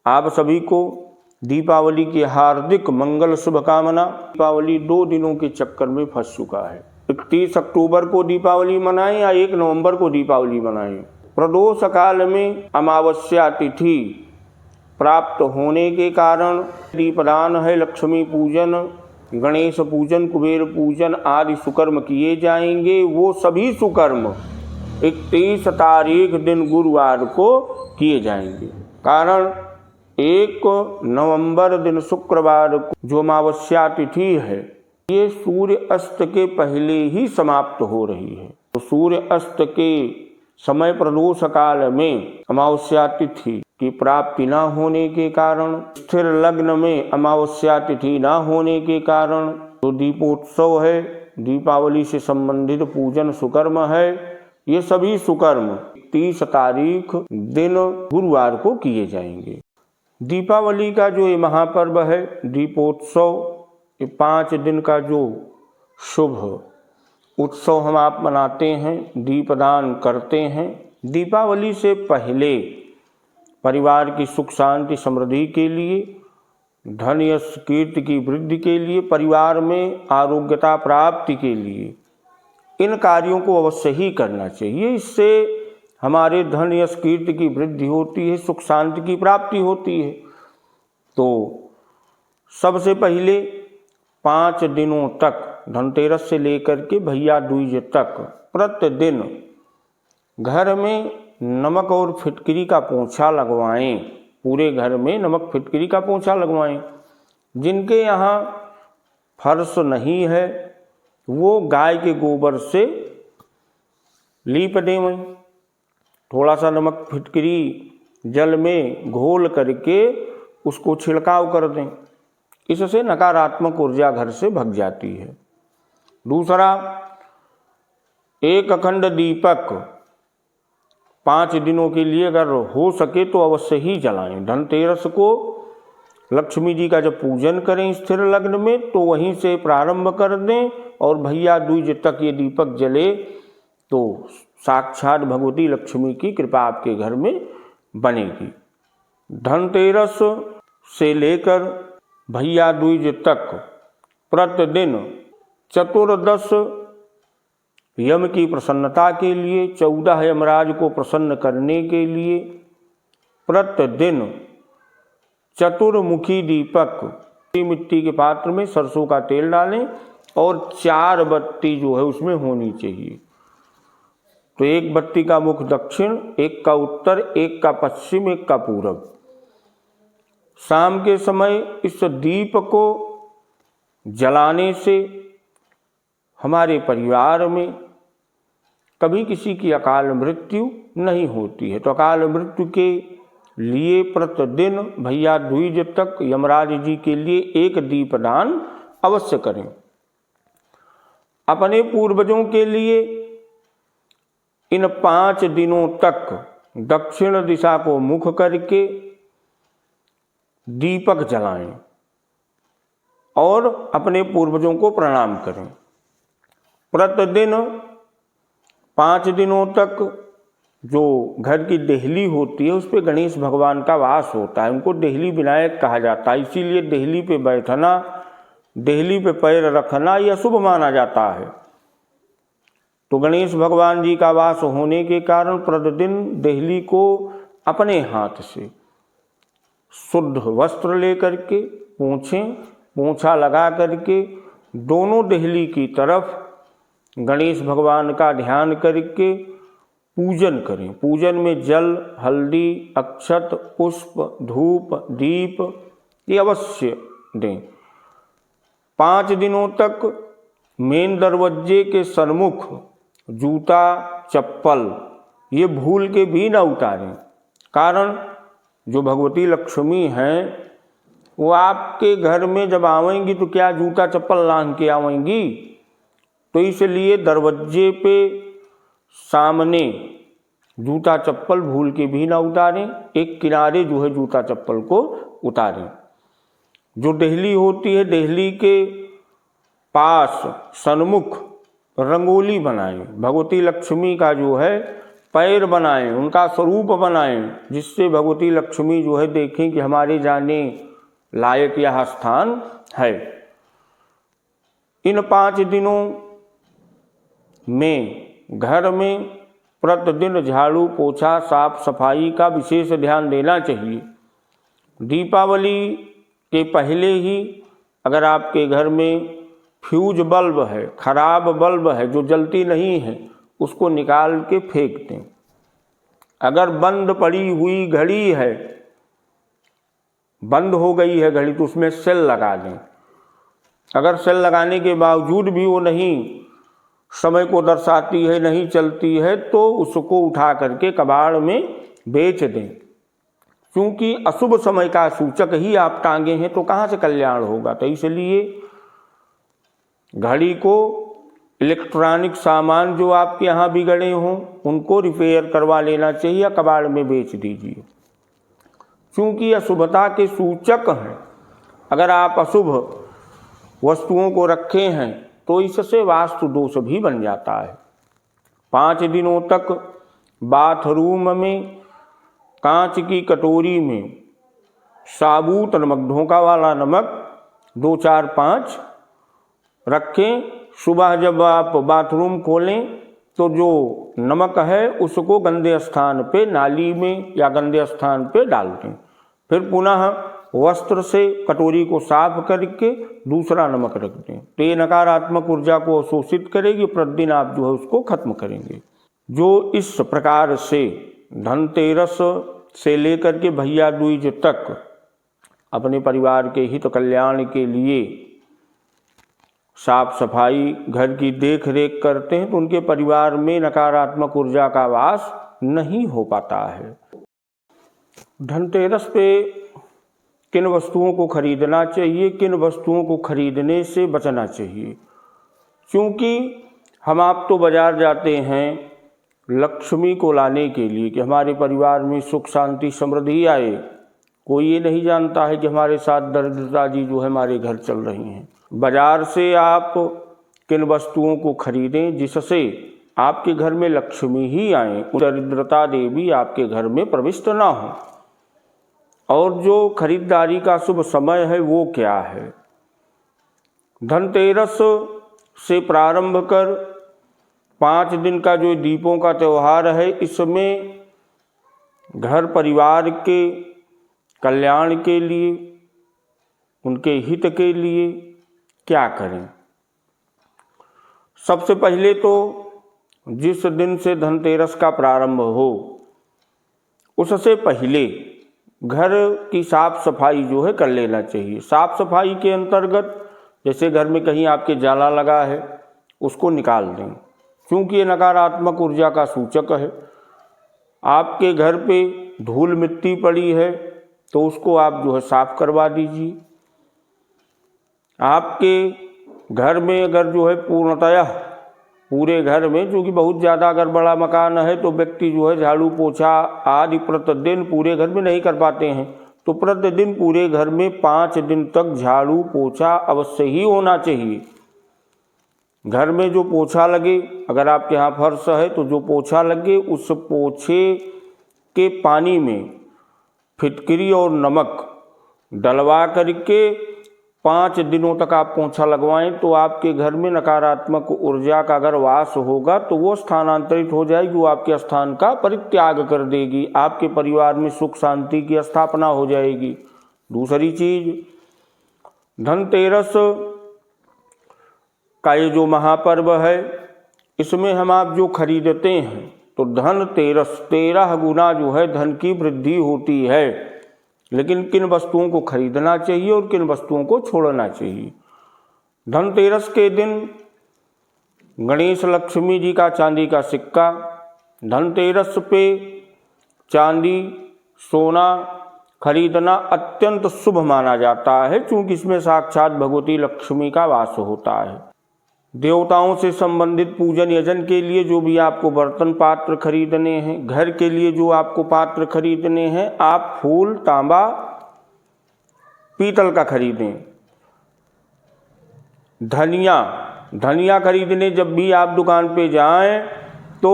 आप सभी को दीपावली की हार्दिक मंगल शुभकामना। दीपावली 2 दिनों के चक्कर में फंस चुका है। 31 अक्टूबर को दीपावली मनाएं या 1 नवंबर को दीपावली मनाएं। प्रदोष काल में अमावस्या तिथि प्राप्त होने के कारण दीपदान है, लक्ष्मी पूजन, गणेश पूजन, कुबेर पूजन आदि सुकर्म किए जाएंगे। वो सभी सुकर्म 31 तारीख दिन गुरुवार को किए जाएंगे। कारण 1 नवंबर दिन शुक्रवार को जो अमावस्या तिथि है, ये सूर्य अस्त के पहले ही समाप्त हो रही है। तो सूर्य अस्त के समय प्रदोष काल में अमावस्या तिथि की प्राप्ति न होने के कारण, स्थिर लग्न में अमावस्या तिथि न होने के कारण जो दीपोत्सव है, दीपावली से संबंधित पूजन सुकर्म है, ये सभी सुकर्म 30 तारीख दिन गुरुवार को किए जाएंगे। दीपावली का जो ये महापर्व है, दीपोत्सव, ये 5 दिन का जो शुभ उत्सव हम आप मनाते हैं, दीपदान करते हैं। दीपावली से पहले परिवार की सुख शांति समृद्धि के लिए, धन यश कीर्ति की वृद्धि के लिए, परिवार में आरोग्यता प्राप्ति के लिए इन कार्यों को अवश्य ही करना चाहिए। इससे हमारे धन यश कीर्ति की वृद्धि होती है, सुख शांति की प्राप्ति होती है। तो सबसे पहले 5 दिनों तक, धनतेरस से लेकर के भैया दूज तक, प्रतिदिन घर में नमक और फिटकरी का पोंछा लगवाएं। पूरे घर में नमक फिटकरी का पोंछा लगवाएं। जिनके यहाँ फर्श नहीं है, वो गाय के गोबर से लीप दें। थोड़ा सा नमक फिटकरी जल में घोल करके उसको छिड़काव कर दें। इससे नकारात्मक ऊर्जा घर से भग जाती है। दूसरा, एक अखंड दीपक 5 दिनों के लिए अगर हो सके तो अवश्य ही जलाएं। धनतेरस को लक्ष्मी जी का जब पूजन करें स्थिर लग्न में, तो वहीं से प्रारंभ कर दें और भैया दूज तक ये दीपक जले तो साक्षात भगवती लक्ष्मी की कृपा आपके घर में बनेगी। धनतेरस से लेकर भैया दूज तक प्रतिदिन चतुर्दश यम की प्रसन्नता के लिए, 14 यमराज को प्रसन्न करने के लिए प्रतिदिन चतुर्मुखी दीपक मिट्टी के पात्र में सरसों का तेल डालें और 4 बत्ती जो है उसमें होनी चाहिए। तो 1 बत्ती का मुख दक्षिण, 1 का उत्तर, 1 का पश्चिम, 1 का पूरब। शाम के समय इस दीप को जलाने से हमारे परिवार में कभी किसी की अकाल मृत्यु नहीं होती है। तो अकाल मृत्यु के लिए प्रतिदिन भैया दूज तक यमराज जी के लिए 1 दीपदान अवश्य करें। अपने पूर्वजों के लिए इन 5 दिनों तक दक्षिण दिशा को मुख करके दीपक जलाएं और अपने पूर्वजों को प्रणाम करें। प्रतिदिन 5 दिनों तक जो घर की देहली होती है उस पर गणेश भगवान का वास होता है। उनको देहली विनायक कहा जाता है। इसीलिए देहली पे बैठना, देहली पे पैर रखना यह शुभ माना जाता है। तो गणेश भगवान जी का वास होने के कारण प्रतिदिन देहली को अपने हाथ से शुद्ध वस्त्र लेकर के पोंछा लगा करके दोनों देहली की तरफ गणेश भगवान का ध्यान करके पूजन करें। पूजन में जल, हल्दी, अक्षत, पुष्प, धूप, दीप ये अवश्य दें। 5 दिनों तक मेन दरवाजे के सन्मुख जूता, चप्पल ये भूल के भी न उतारें। कारण जो भगवती लक्ष्मी हैं वो आपके घर में जब आवेंगी तो क्या जूता चप्पल लांघ के आवेंगी। तो इसलिए दरवाजे पे सामने जूता चप्पल भूल के भी ना उतारें। एक किनारे जो है जूता चप्पल को उतारें। जो देहली होती है, देहली के पास सन्मुख रंगोली बनाएं। भगवती लक्ष्मी का जो है पैर बनाएं, उनका स्वरूप बनाएं, जिससे भगवती लक्ष्मी जो है देखें कि हमारे जाने लायक यह स्थान है। इन 5 दिनों में घर में प्रतिदिन झाड़ू पोछा साफ सफाई का विशेष ध्यान देना चाहिए। दीपावली के पहले ही अगर आपके घर में फ्यूज बल्ब है, खराब बल्ब है जो जलती नहीं है, उसको निकाल के फेंक दें। अगर बंद पड़ी हुई घड़ी है, बंद हो गई है घड़ी, तो उसमें सेल लगा दें। अगर सेल लगाने के बावजूद भी वो नहीं समय को दर्शाती है, नहीं चलती है, तो उसको उठा करके कबाड़ में बेच दें। क्योंकि अशुभ समय का सूचक ही आप टांगे हैं तो कहाँ से कल्याण होगा। तो इसलिए घड़ी को, इलेक्ट्रॉनिक सामान जो आपके यहाँ बिगड़े हों, उनको रिपेयर करवा लेना चाहिए या कबाड़ में बेच दीजिए, क्योंकि अशुभता के सूचक हैं। अगर आप अशुभ वस्तुओं को रखे हैं तो इससे वास्तु दोष भी बन जाता है। 5 दिनों तक बाथरूम में कांच की कटोरी में साबुत नमक, धोखा वाला नमक 2, 4, 5 रखें। सुबह जब आप बाथरूम खोलें तो जो नमक है उसको गंदे स्थान पे, नाली में या गंदे स्थान पे डाल दें। फिर पुनः वस्त्र से कटोरी को साफ करके दूसरा नमक रख दें। तो ये नकारात्मक ऊर्जा को अवशोषित करेगी, प्रतिदिन आप जो है उसको खत्म करेंगे। जो इस प्रकार से धनतेरस से लेकर के भैया दूज तक अपने परिवार के हित कल्याण के लिए साफ सफाई, घर की देख रेख करते हैं, तो उनके परिवार में नकारात्मक ऊर्जा का वास नहीं हो पाता है। धनतेरस पे किन वस्तुओं को खरीदना चाहिए, किन वस्तुओं को खरीदने से बचना चाहिए। क्योंकि हम आप तो बाजार जाते हैं लक्ष्मी को लाने के लिए कि हमारे परिवार में सुख शांति समृद्धि आए। कोई ये नहीं जानता है कि हमारे साथ दरिद्रता जी जो है हमारे घर चल रही हैं। बाजार से आप किन वस्तुओं को खरीदें जिससे आपके घर में लक्ष्मी ही आए, दरिद्रता देवी आपके घर में प्रविष्ट ना हो। और जो खरीदारी का शुभ समय है वो क्या है। धनतेरस से प्रारंभ कर 5 दिन का जो दीपों का त्यौहार है, इसमें घर परिवार के कल्याण के लिए, उनके हित के लिए क्या करें। सबसे पहले तो जिस दिन से धनतेरस का प्रारंभ हो उससे पहले घर की साफ सफाई जो है कर लेना चाहिए। साफ सफाई के अंतर्गत जैसे घर में कहीं आपके जाला लगा है उसको निकाल दें, क्योंकि ये नकारात्मक ऊर्जा का सूचक है। आपके घर पे धूल मिट्टी पड़ी है तो उसको आप जो है साफ करवा दीजिए। आपके घर में अगर जो है पूर्णतया पूरे घर में, जो कि बहुत ज़्यादा अगर बड़ा मकान है तो व्यक्ति जो है झाड़ू पोछा आदि प्रतिदिन पूरे घर में नहीं कर पाते हैं, तो प्रतिदिन पूरे घर में 5 दिन तक झाड़ू पोछा अवश्य ही होना चाहिए। घर में जो पोछा लगे, अगर आपके यहाँ फर्श है तो जो पोछा लगे उस पोछे के पानी में फिटकरी और नमक डलवा करके 5 दिनों तक आप पोछा लगवाएं, तो आपके घर में नकारात्मक ऊर्जा का अगर वास होगा तो वो स्थानांतरित हो जाएगी, वो आपके स्थान का परित्याग कर देगी, आपके परिवार में सुख शांति की स्थापना हो जाएगी। दूसरी चीज, धनतेरस का ये जो महापर्व है इसमें हम आप जो खरीदते हैं तो धनतेरस 13 गुना जो है धन की वृद्धि होती है। लेकिन किन वस्तुओं को खरीदना चाहिए और किन वस्तुओं को छोड़ना चाहिए। धनतेरस के दिन गणेश लक्ष्मी जी का चांदी का सिक्का, धनतेरस पे चांदी सोना खरीदना अत्यंत शुभ माना जाता है, क्योंकि इसमें साक्षात भगवती लक्ष्मी का वास होता है। देवताओं से संबंधित पूजन यजन के लिए जो भी आपको बर्तन पात्र खरीदने हैं, घर के लिए जो आपको पात्र खरीदने हैं, आप फूल तांबा पीतल का खरीदें। धनिया खरीदने जब भी आप दुकान पे जाएं तो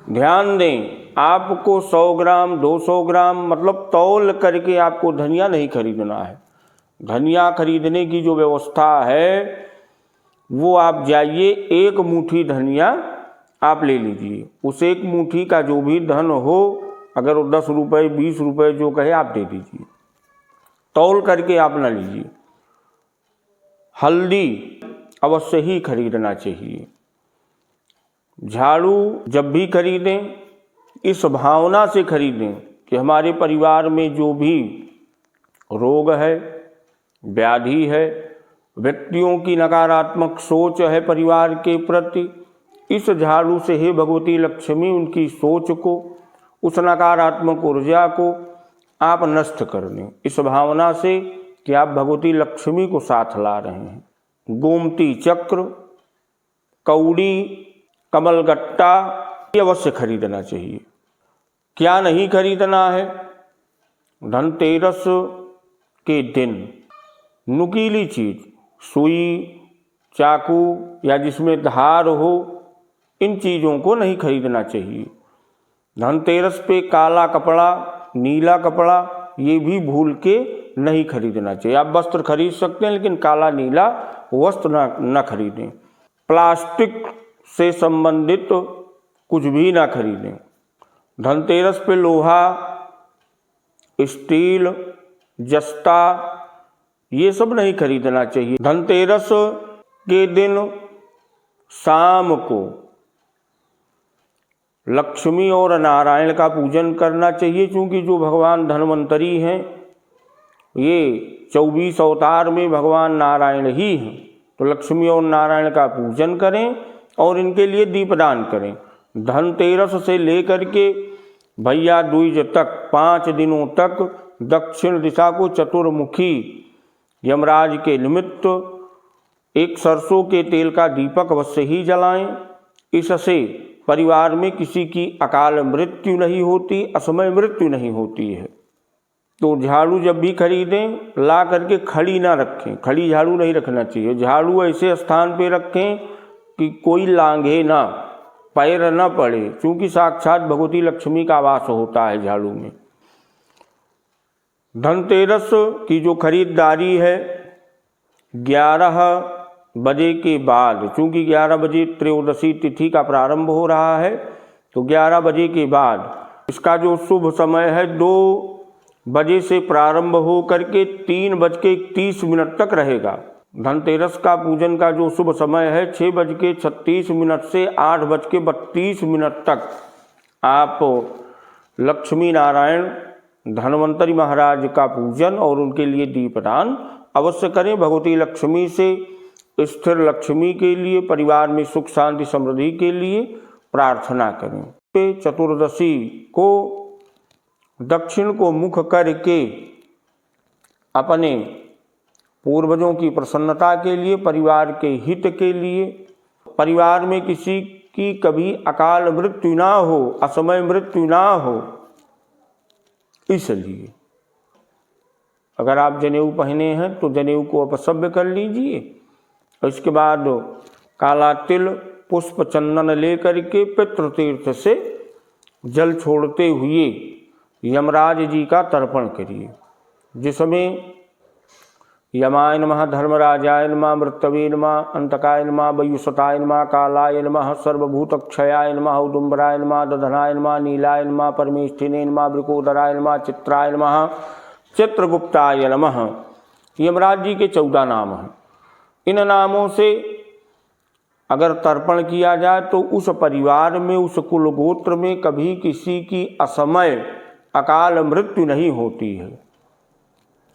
ध्यान दें, आपको 100 ग्राम 200 ग्राम मतलब तौल करके आपको धनिया नहीं खरीदना है। धनिया खरीदने की जो व्यवस्था है वो आप जाइए, 1 मुट्ठी धनिया आप ले लीजिए। उस 1 मुट्ठी का जो भी धन हो, अगर वो 10 रुपये 20 रुपये जो कहे आप दे दीजिए, तौल करके आप ना लीजिए। हल्दी अवश्य ही खरीदना चाहिए। झाड़ू जब भी खरीदें इस भावना से खरीदें कि हमारे परिवार में जो भी रोग है, व्याधि है, व्यक्तियों की नकारात्मक सोच है परिवार के प्रति, इस झाड़ू से हे भगवती लक्ष्मी उनकी सोच को, उस नकारात्मक ऊर्जा को आप नष्ट कर दें, इस भावना से कि आप भगवती लक्ष्मी को साथ ला रहे हैं। गोमती चक्र, कौड़ी, कमलगट्टा ये अवश्य खरीदना चाहिए। क्या नहीं खरीदना है? धनतेरस के दिन नुकीली चीज, सुई, चाकू या जिसमें धार हो, इन चीज़ों को नहीं खरीदना चाहिए। धनतेरस पे काला कपड़ा, नीला कपड़ा ये भी भूल के नहीं खरीदना चाहिए। आप वस्त्र खरीद सकते हैं लेकिन काला नीला वस्त्र न खरीदें। प्लास्टिक से संबंधित कुछ भी ना खरीदें। धनतेरस पे लोहा, स्टील, जस्ता ये सब नहीं खरीदना चाहिए। धनतेरस के दिन शाम को लक्ष्मी और नारायण का पूजन करना चाहिए, क्योंकि जो भगवान धन्वंतरी हैं ये 24 अवतार में भगवान नारायण ही हैं। तो लक्ष्मी और नारायण का पूजन करें और इनके लिए दीपदान करें। धनतेरस से लेकर के भैया दूज तक 5 दिनों तक दक्षिण दिशा को चतुर्मुखी यमराज के निमित्त एक सरसों के तेल का दीपक अवश्य ही जलाएं। इससे परिवार में किसी की अकाल मृत्यु नहीं होती, असमय मृत्यु नहीं होती है। तो झाड़ू जब भी खरीदें ला करके खड़ी ना रखें, खड़ी झाड़ू नहीं रखना चाहिए। झाड़ू ऐसे स्थान पे रखें कि कोई लांघे ना, पैर ना पड़े, क्योंकि साक्षात भगवती लक्ष्मी का वास होता है झाड़ू में। धनतेरस की जो खरीदारी है 11 बजे के बाद, चूँकि 11 बजे त्रयोदशी तिथि का प्रारंभ हो रहा है, तो 11 बजे के बाद इसका जो शुभ समय है 2 बजे से प्रारंभ हो करके 3:31 तक रहेगा। धनतेरस का पूजन का जो शुभ समय है 6:36 से 8:32 तक आप लक्ष्मी नारायण धन्वंतरी महाराज का पूजन और उनके लिए दीपदान अवश्य करें। भगवती लक्ष्मी से, स्थिर लक्ष्मी के लिए, परिवार में सुख शांति समृद्धि के लिए प्रार्थना करें। चतुर्दशी को दक्षिण को मुख करके अपने पूर्वजों की प्रसन्नता के लिए, परिवार के हित के लिए, परिवार में किसी की कभी अकाल मृत्यु ना हो, असमय मृत्यु ना हो, इसलिए अगर आप जनेऊ पहने हैं तो जनेऊ को अपसभ्य कर लीजिए। इसके बाद काला तिल, पुष्प, चंदन लेकर के पितृतीर्थ से जल छोड़ते हुए यमराज जी का तर्पण करिए, जिसमें यमाय नमः, धर्मराजाय नमः, मृत्यवे नमः, अंतकाय नमः, वयुसताय नमः, कालाय नमः, सर्वभूतक्षयाय नमः, उदुम्बराय नमः, दधनाय नमः, नीलाय नमः, परमेष्ठिने नमः, वृकोदराय नमः, चित्राय नमः, चित्रगुप्ताय नमः। यमराज जी के 14 नाम हैं। इन नामों से अगर तर्पण किया जाए तो उस परिवार में, उस कुल गोत्र में कभी किसी की असमय अकाल मृत्यु नहीं होती है।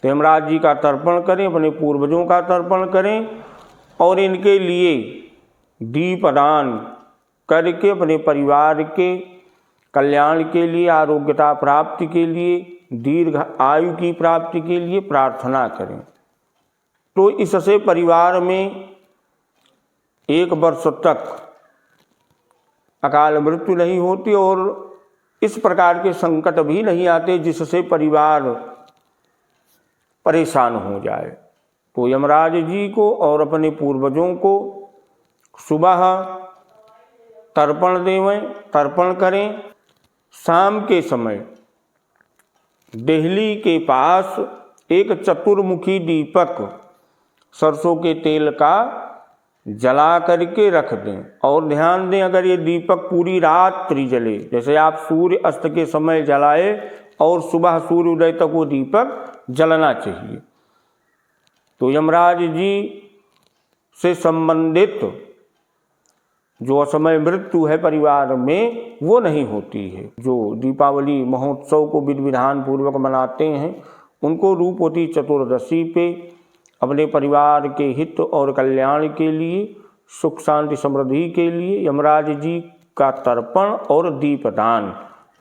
तो यमराज जी का तर्पण करें, अपने पूर्वजों का तर्पण करें और इनके लिए दीपदान करके अपने परिवार के कल्याण के लिए, आरोग्यता प्राप्ति के लिए, दीर्घ आयु की प्राप्ति के लिए प्रार्थना करें। तो इससे परिवार में 1 वर्ष तक अकाल मृत्यु नहीं होती और इस प्रकार के संकट भी नहीं आते जिससे परिवार परेशान हो जाए। तो यमराज जी को और अपने पूर्वजों को सुबह तर्पण देवें, तर्पण करें। शाम के समय देहली के पास एक चतुर्मुखी दीपक सरसों के तेल का जला करके रख दें। और ध्यान दें, अगर ये दीपक पूरी रात्रि जले, जैसे आप सूर्य अस्त के समय जलाए और सुबह सूर्य उदय तक वो दीपक जलना चाहिए, तो यमराज जी से संबंधित जो असमय मृत्यु है परिवार में वो नहीं होती है। जो दीपावली महोत्सव को विधि विधान पूर्वक मनाते हैं, उनको रूपवती चतुर्दशी पे अपने परिवार के हित और कल्याण के लिए, सुख शांति समृद्धि के लिए यमराज जी का तर्पण और दीपदान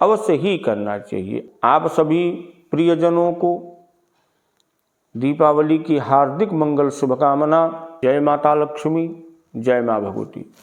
अवश्य ही करना चाहिए। आप सभी प्रियजनों को दीपावली की हार्दिक मंगल शुभकामना। जय माता लक्ष्मी, जय माँ भगवती।